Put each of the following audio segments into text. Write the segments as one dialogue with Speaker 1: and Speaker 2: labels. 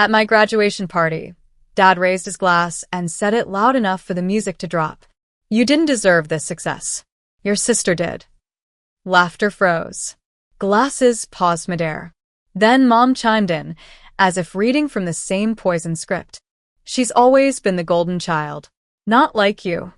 Speaker 1: At my graduation party, Dad raised his glass and said it loud enough for the music to drop. You didn't deserve this success. Your sister did. Laughter froze. Glasses paused midair. Then Mom chimed in, as if reading from the same poison script. She's always been the golden child. Not like you.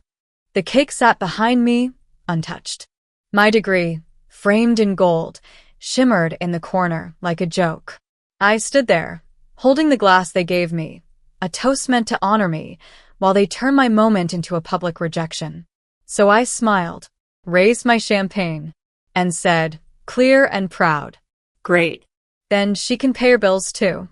Speaker 1: The cake sat behind me, untouched. My degree, framed in gold, shimmered in the corner like a joke. I stood there, holding the glass they gave me, a toast meant to honor me, while they turned my moment into a public rejection. So I smiled, raised my champagne, and said, clear and proud, great. Then she can pay her bills too.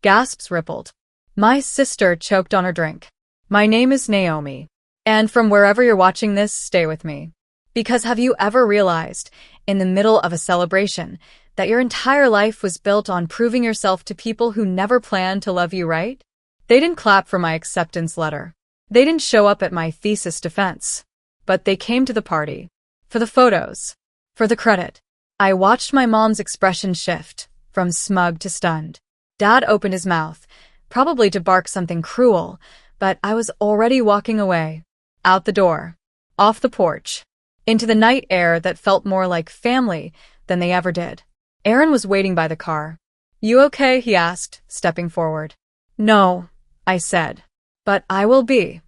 Speaker 1: Gasps rippled. My sister choked on her drink. My name is Naomi. And from wherever you're watching this, stay with me. Because have you ever realized, in the middle of a celebration, that your entire life was built on proving yourself to people who never planned to love you right? They didn't clap for my acceptance letter. They didn't show up at my thesis defense. But they came to the party. For the photos. For the credit. I watched my mom's expression shift, from smug to stunned. Dad opened his mouth, probably to bark something cruel, but I was already walking away. Out the door. Off the porch. Into the night air that felt more like family than they ever did. Aaron was waiting by the car. You okay? He asked, stepping forward. No, I said. But I will be.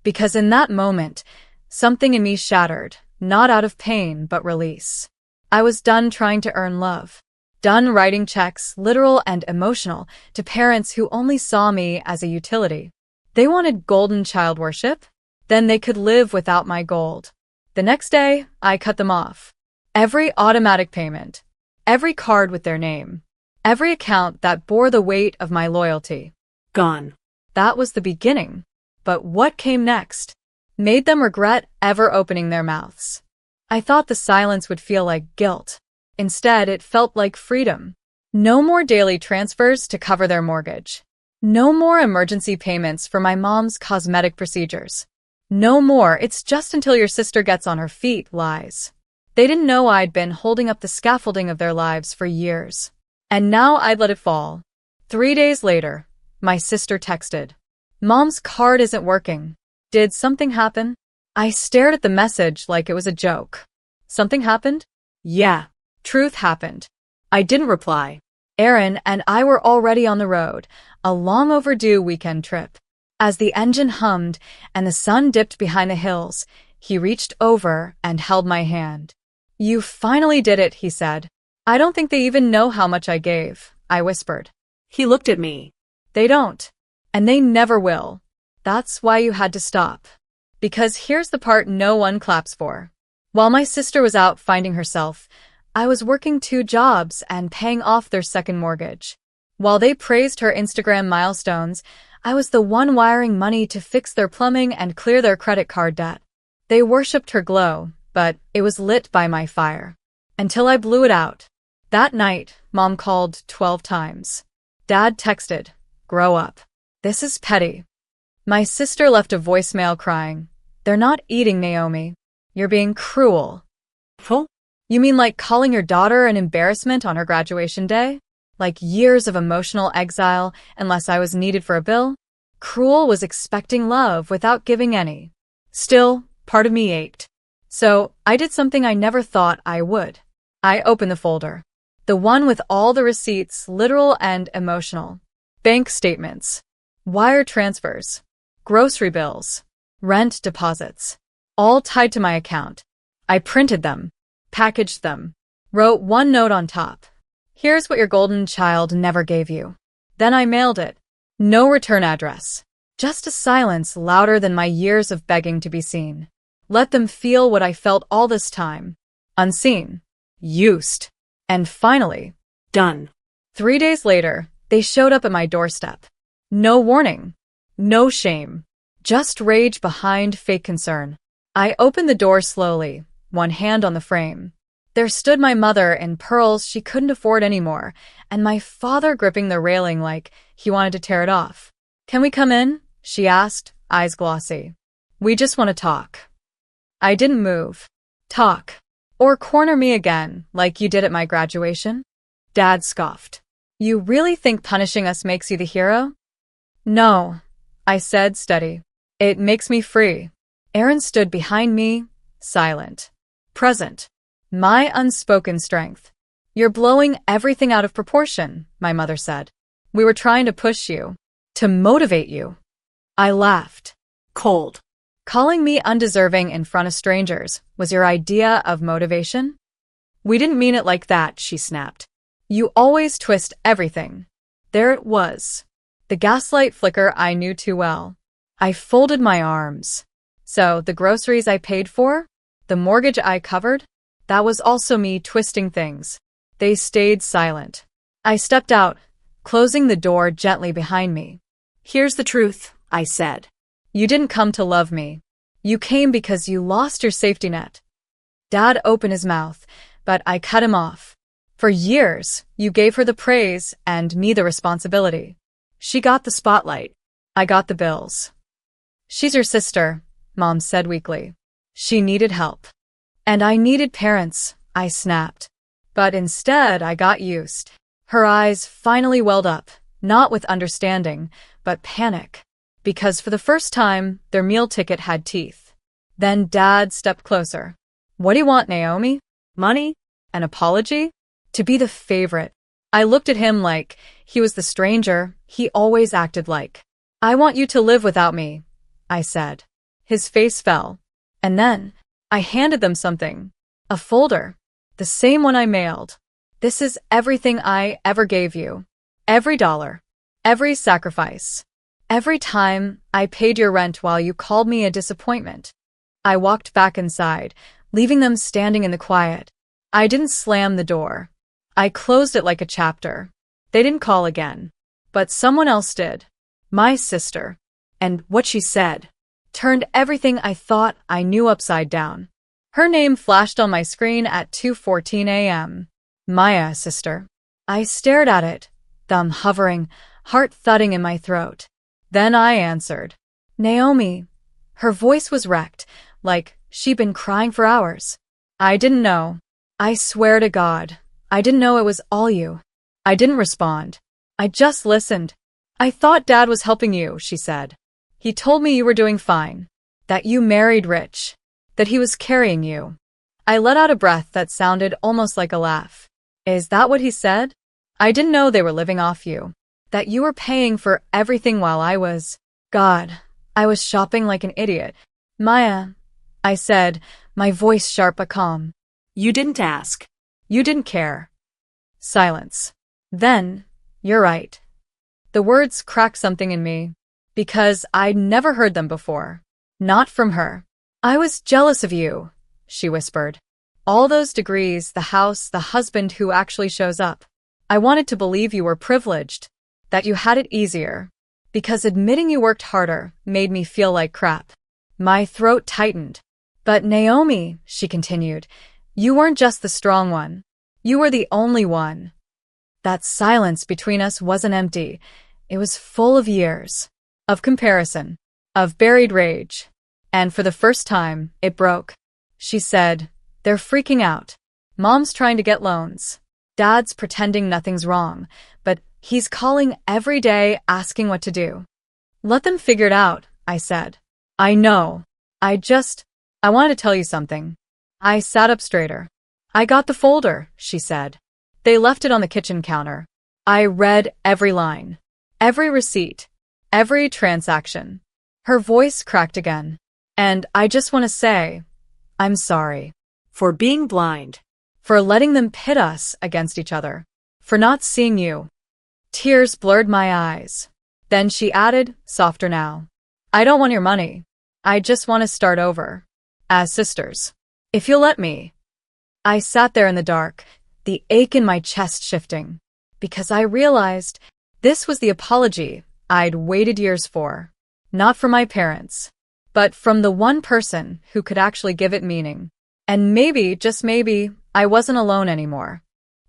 Speaker 1: Because in that moment, something in me shattered, not out of pain but release. I was done trying to earn love. Done writing checks, literal and emotional, to parents who only saw me as a utility. They wanted golden child worship? Then they could live without my gold. The next day, I cut them off. Every automatic payment. Every card with their name. Every account that bore the weight of my loyalty. Gone. That was the beginning. But what came next? Made them regret ever opening their mouths. I thought the silence would feel like guilt. Instead, it felt like freedom. No more daily transfers to cover their mortgage. No more emergency payments for my mom's cosmetic procedures. No more, it's just until your sister gets on her feet, lies. They didn't know I'd been holding up the scaffolding of their lives for years. And now I'd let it fall. 3 days later, my sister texted. Mom's card isn't working. Did something happen? I stared at the message like it was a joke. Something happened? Yeah. Truth happened. I didn't reply. Aaron and I were already on the road, a long overdue weekend trip. As the engine hummed and the sun dipped behind the hills, he reached over and held my hand. You finally did it, he said. I don't think they even know how much I gave, I whispered. He looked at me. They don't. And they never will. That's why you had to stop. Because here's the part no one claps for. While my sister was out finding herself, I was working 2 jobs and paying off their second mortgage. While they praised her Instagram milestones, I was the one wiring money to fix their plumbing and clear their credit card debt. They worshipped her glow, but it was lit by my fire. Until I blew it out. That night, Mom called 12 times. Dad texted, grow up. This is petty. My sister left a voicemail crying, they're not eating, Naomi. You're being cruel. Full? You mean like calling your daughter an embarrassment on her graduation day? Like years of emotional exile unless I was needed for a bill? Cruel was expecting love without giving any. Still, part of me ached. So, I did something I never thought I would. I opened the folder. The one with all the receipts, literal and emotional. Bank statements. Wire transfers. Grocery bills. Rent deposits. All tied to my account. I printed them. Packaged them. Wrote one note on top. Here's what your golden child never gave you. Then I mailed it. No return address. Just a silence louder than my years of begging to be seen. Let them feel what I felt all this time. Unseen. Used. And finally, done. 3 days later, they showed up at my doorstep. No warning. No shame. Just rage behind fake concern. I opened the door slowly, one hand on the frame. There stood my mother in pearls she couldn't afford anymore, and my father gripping the railing like he wanted to tear it off. Can we come in? She asked, eyes glossy. We just want to talk. I didn't move. Talk. Or corner me again, like you did at my graduation? Dad scoffed. You really think punishing us makes you the hero? No, I said, steady. It makes me free. Aaron stood behind me, silent, present. My unspoken strength. You're blowing everything out of proportion, my mother said. We were trying to push you, to motivate you. I laughed. Cold. Calling me undeserving in front of strangers was your idea of motivation? We didn't mean it like that, she snapped. You always twist everything. There it was. The gaslight flicker I knew too well. I folded my arms. So, the groceries I paid for? The mortgage I covered? That was also me twisting things. They stayed silent. I stepped out, closing the door gently behind me. Here's the truth, I said. You didn't come to love me. You came because you lost your safety net. Dad opened his mouth, but I cut him off. For years, you gave her the praise and me the responsibility. She got the spotlight. I got the bills. She's your sister, Mom said weakly. She needed help. And I needed parents, I snapped. But instead, I got used. Her eyes finally welled up, not with understanding, but panic. Because for the first time, their meal ticket had teeth. Then Dad stepped closer. What do you want, Naomi? Money? An apology? To be the favorite. I looked at him like he was the stranger he always acted like. I want you to live without me, I said. His face fell. And then, I handed them something. A folder. The same one I mailed. This is everything I ever gave you. Every dollar. Every sacrifice. Every time I paid your rent while you called me a disappointment. I walked back inside, leaving them standing in the quiet. I didn't slam the door. I closed it like a chapter. They didn't call again. But someone else did. My sister. And what she said turned everything I thought I knew upside down. Her name flashed on my screen at 2:14 a.m. Maya, sister. I stared at it, thumb hovering, heart thudding in my throat. Then I answered. Naomi. Her voice was wrecked, like she'd been crying for hours. I didn't know. I swear to God, I didn't know it was all you. I didn't respond. I just listened. I thought Dad was helping you, she said. He told me you were doing fine. That you married rich. That he was carrying you. I let out a breath that sounded almost like a laugh. Is that what he said? I didn't know they were living off you. That you were paying for everything while I was... God, I was shopping like an idiot. Maya, I said, my voice sharp but calm. You didn't ask. You didn't care. Silence. Then, you're right. The words cracked something in me, because I'd never heard them before. Not from her. I was jealous of you, she whispered. All those degrees, the house, the husband who actually shows up. I wanted to believe you were privileged, that you had it easier, because admitting you worked harder made me feel like crap. My throat tightened. But Naomi, she continued, you weren't just the strong one. You were the only one. That silence between us wasn't empty. It was full of years. Of comparison. Of buried rage. And for the first time, it broke. She said, they're freaking out. Mom's trying to get loans. Dad's pretending nothing's wrong, but he's calling every day asking what to do. Let them figure it out, I said. I know. I want to tell you something. I sat up straighter. I got the folder, she said. They left it on the kitchen counter. I read every line. Every receipt. Every transaction. Her voice cracked again. And I just want to say, I'm sorry. For being blind. For letting them pit us against each other. For not seeing you. Tears blurred my eyes. Then she added, softer now. I don't want your money. I just want to start over. As sisters. If you'll let me. I sat there in the dark, the ache in my chest shifting. Because I realized this was the apology I'd waited years for. Not from my parents. But from the one person who could actually give it meaning. And maybe, just maybe, I wasn't alone anymore.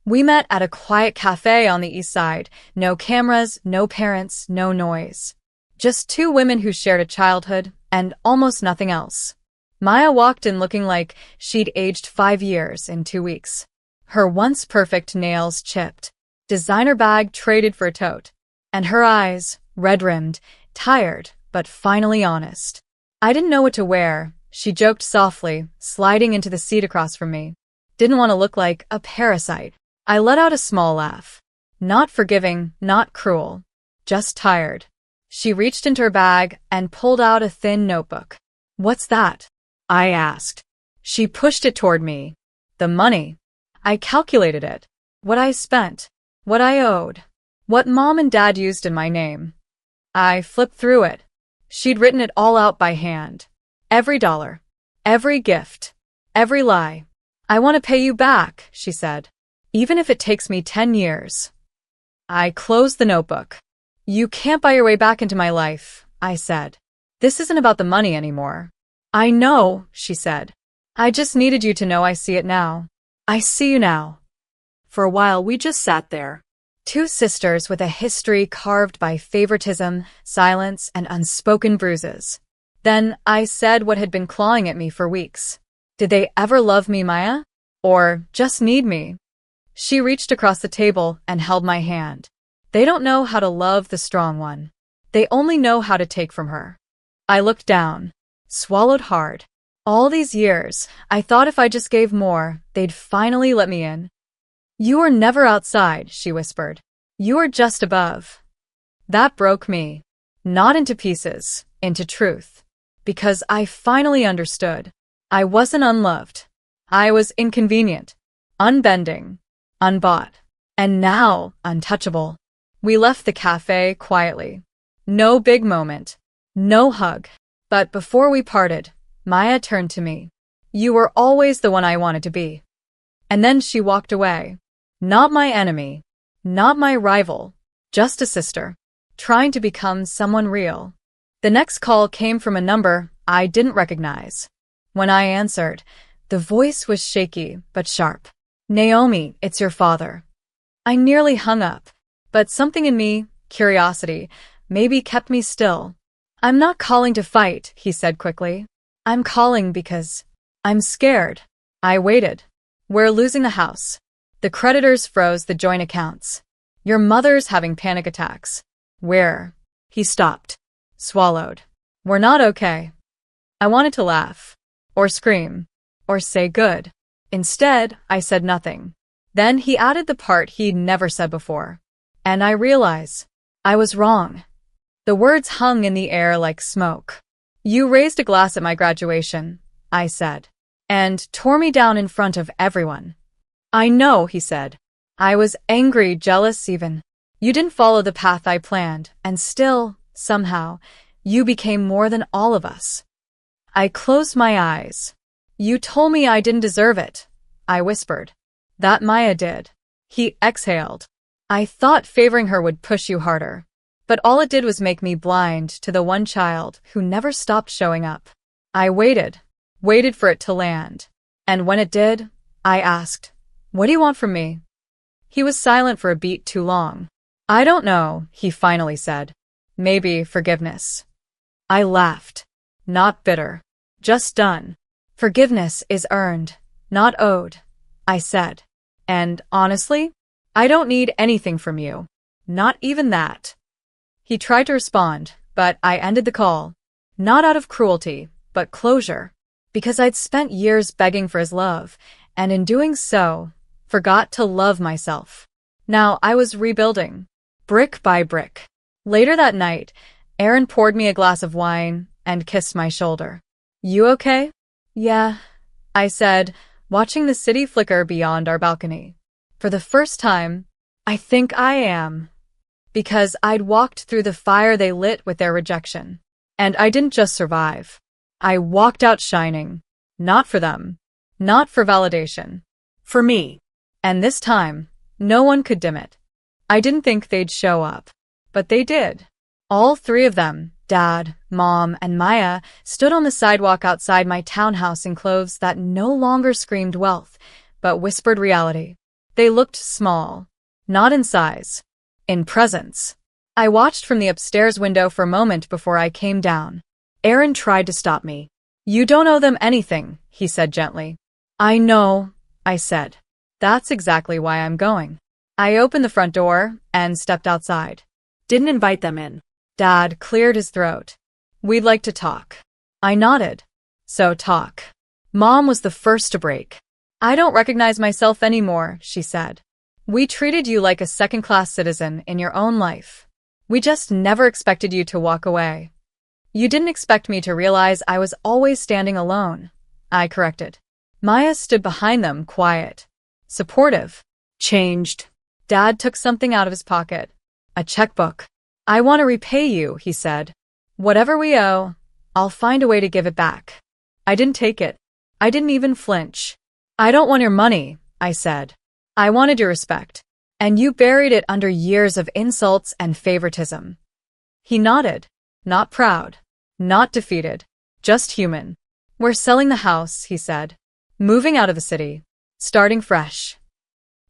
Speaker 1: We met at a quiet cafe on the east side. No cameras, no parents, no noise. Just two women who shared a childhood and almost nothing else. Maya walked in looking like she'd aged 5 years in 2 weeks. Her once perfect nails chipped. designer bag traded for a tote. And her eyes, red-rimmed, tired, but finally honest. I didn't know what to wear, she joked softly, sliding into the seat across from me. Didn't want to look like a parasite. I let out a small laugh. Not forgiving, not cruel. Just tired. She reached into her bag and pulled out a thin notebook. What's that? I asked. She pushed it toward me. The money. I calculated it. What I spent. What I owed. What Mom and Dad used in my name. I flipped through it. She'd written it all out by hand. Every dollar. Every gift. Every lie. I want to pay you back, she said. Even if it takes me 10 years. I closed the notebook. You can't buy your way back into my life, I said. This isn't about the money anymore. I know, she said. I just needed you to know I see it now. I see you now. For a while we just sat there. Two sisters with a history carved by favoritism, silence, and unspoken bruises. Then I said what had been clawing at me for weeks. Did they ever love me, Maya? Or just need me? She reached across the table and held my hand. They don't know how to love the strong one. They only know how to take from her. I looked down, swallowed hard. All these years, I thought if I just gave more, they'd finally let me in. You were never outside, she whispered. You were just above. That broke me. Not into pieces, into truth. Because I finally understood. I wasn't unloved. I was inconvenient, unbending, unbought, and now untouchable. We left the cafe quietly. No big moment. No hug. But before we parted, Maya turned to me. You were always the one I wanted to be. And then she walked away. Not my enemy. Not my rival. Just a sister. Trying to become someone real. The next call came from a number I didn't recognize. When I answered, the voice was shaky but sharp. Naomi, it's your father. I nearly hung up. But something in me, curiosity, maybe kept me still. I'm not calling to fight, he said quickly. I'm calling because I'm scared. I waited. We're losing the house. The creditors froze the joint accounts. Your mother's having panic attacks. Where? He stopped. Swallowed. We're not okay. I wanted to laugh. Or scream. Or say good. Instead, I said nothing. Then he added the part he'd never said before. And I realized I was wrong. The words hung in the air like smoke. You raised a glass at my graduation, I said, and tore me down in front of everyone. I know, he said. I was angry, jealous even. You didn't follow the path I planned, and still, somehow, you became more than all of us. I closed my eyes. You told me I didn't deserve it, I whispered. That Maya did. He exhaled. I thought favoring her would push you harder. But all it did was make me blind to the one child who never stopped showing up. I waited for it to land. And when it did, I asked, what do you want from me? He was silent for a beat too long. I don't know, he finally said. Maybe forgiveness. I laughed. Not bitter. Just done. Forgiveness is earned, not owed, I said. And honestly, I don't need anything from you. Not even that. He tried to respond, but I ended the call. Not out of cruelty, but closure. Because I'd spent years begging for his love, and in doing so, forgot to love myself. Now I was rebuilding, brick by brick. Later that night, Aaron poured me a glass of wine and kissed my shoulder. You okay? Yeah, I said, watching the city flicker beyond our balcony. For the first time, I think I am. Because I'd walked through the fire they lit with their rejection. And I didn't just survive. I walked out shining. Not for them. Not for validation. For me. And this time, no one could dim it. I didn't think they'd show up. But they did. All three of them, Dad, Mom, and Maya, stood on the sidewalk outside my townhouse in clothes that no longer screamed wealth, but whispered reality. They looked small. Not in size. In presence. I watched from the upstairs window for a moment before I came down. Aaron tried to stop me. You don't owe them anything, he said gently. I know, I said. That's exactly why I'm going. I opened the front door and stepped outside.
Speaker 2: Didn't invite them in.
Speaker 1: Dad cleared his throat. We'd like to talk. I nodded. So talk. Mom was the first to break. I don't recognize myself anymore, she said. We treated you like a second-class citizen in your own life. We just never expected you to walk away. You didn't expect me to realize I was always standing alone, I corrected. Maya stood behind them, quiet, supportive.
Speaker 2: Changed.
Speaker 1: Dad took something out of his pocket. A checkbook. I want to repay you, he said. Whatever we owe, I'll find a way to give it back. I didn't take it. I didn't even flinch. I don't want your money, I said. I wanted your respect. And you buried it under years of insults and favoritism. He nodded. Not proud. Not defeated. Just human. We're selling the house, he said. Moving out of the city. Starting fresh.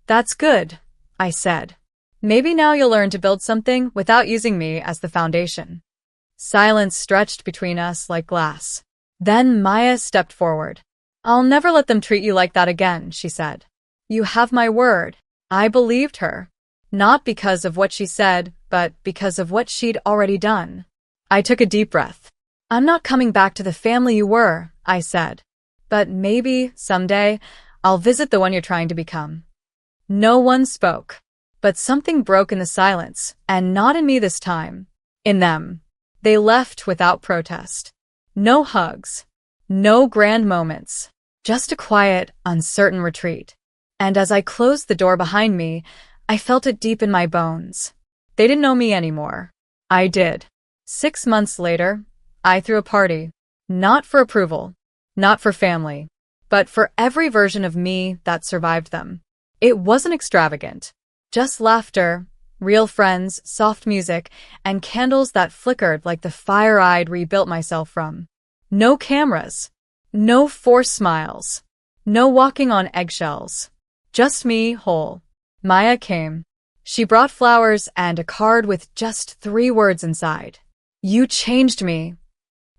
Speaker 1: That's good, I said. Maybe now you'll learn to build something without using me as the foundation. Silence stretched between us like glass. Then Maya stepped forward. I'll never let them treat you like that again, she said. You have my word. I believed her. Not because of what she said, but because of what she'd already done. I took a deep breath. I'm not coming back to the family you were, I said. But maybe, someday, I'll visit the one you're trying to become. No one spoke. But something broke in the silence, and not in me this time. In them. They left without protest. No hugs. No grand moments. Just a quiet, uncertain retreat. And as I closed the door behind me, I felt it deep in my bones. They didn't know me anymore. I did. 6 months later, I threw a party. Not for approval. Not for family. But for every version of me that survived them. It wasn't extravagant. Just laughter, real friends, soft music, and candles that flickered like the fire I'd rebuilt myself from. No cameras. No forced smiles. No walking on eggshells. Just me, whole. Maya came. She brought flowers and a card with just 3 words inside. You changed me.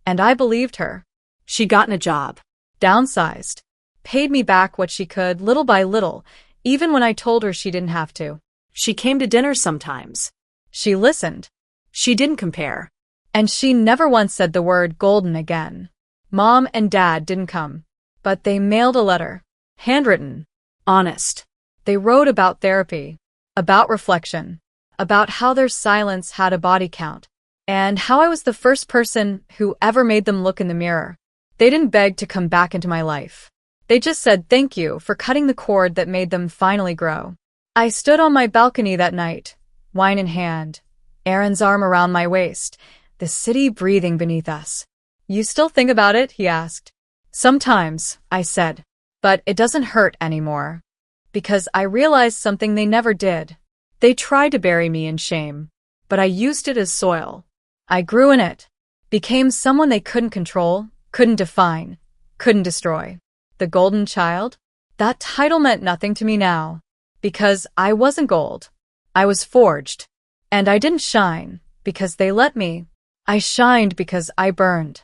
Speaker 1: And I believed her.
Speaker 2: She'd gotten a job.
Speaker 1: Downsized. Paid me back what she could, little by little, even when I told her she didn't have to.
Speaker 2: She came to dinner sometimes.
Speaker 1: She listened.
Speaker 2: She didn't compare.
Speaker 1: And she never once said the word golden again. Mom and Dad didn't come. But they mailed a letter. Handwritten.
Speaker 2: Honest.
Speaker 1: They wrote about therapy. About reflection. About how their silence had a body count. And how I was the first person who ever made them look in the mirror. They didn't beg to come back into my life. They just said thank you for cutting the cord that made them finally grow. I stood on my balcony that night, wine in hand, Aaron's arm around my waist, the city breathing beneath us. You still think about it? He asked. Sometimes, I said. But it doesn't hurt anymore. Because I realized something they never did. They tried to bury me in shame. But I used it as soil. I grew in it. Became someone they couldn't control, couldn't define, couldn't destroy. The golden child? That title meant nothing to me now. Because I wasn't gold. I was forged. And I didn't shine because they let me. I shined because I burned.